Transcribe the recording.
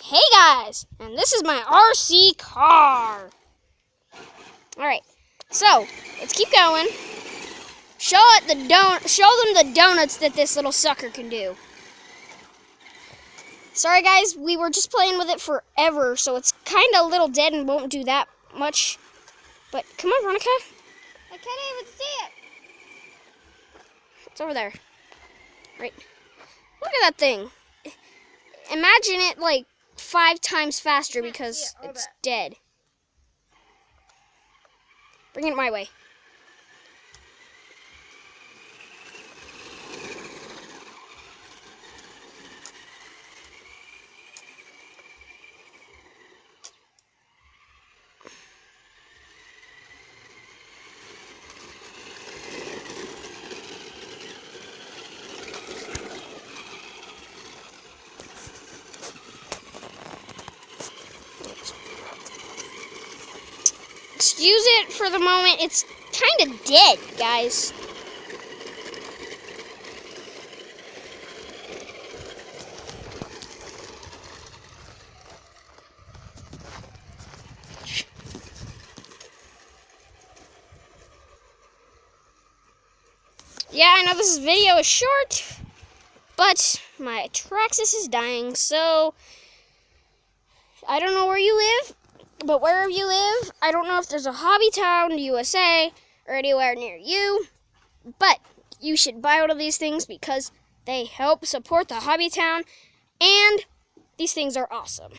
Hey guys, and this is my RC car. Alright, so let's keep going. Show them the donuts that this little sucker can do. Sorry guys, we were just playing with it forever, so it's kind of a little dead and won't do that much. But come on, Veronica. I can't even see it. It's over there. Right. Look at that thing. Imagine it like 5 times faster because it's dead. Bring it my way. Excuse it for the moment. It's kind of dead, guys. Yeah, I know this video is short, but my Traxxass is dying, so I don't know where you live. But wherever you live, I don't know if there's a hobby town in the USA or anywhere near you, but you should buy one of these things because they help support the hobby town, and these things are awesome.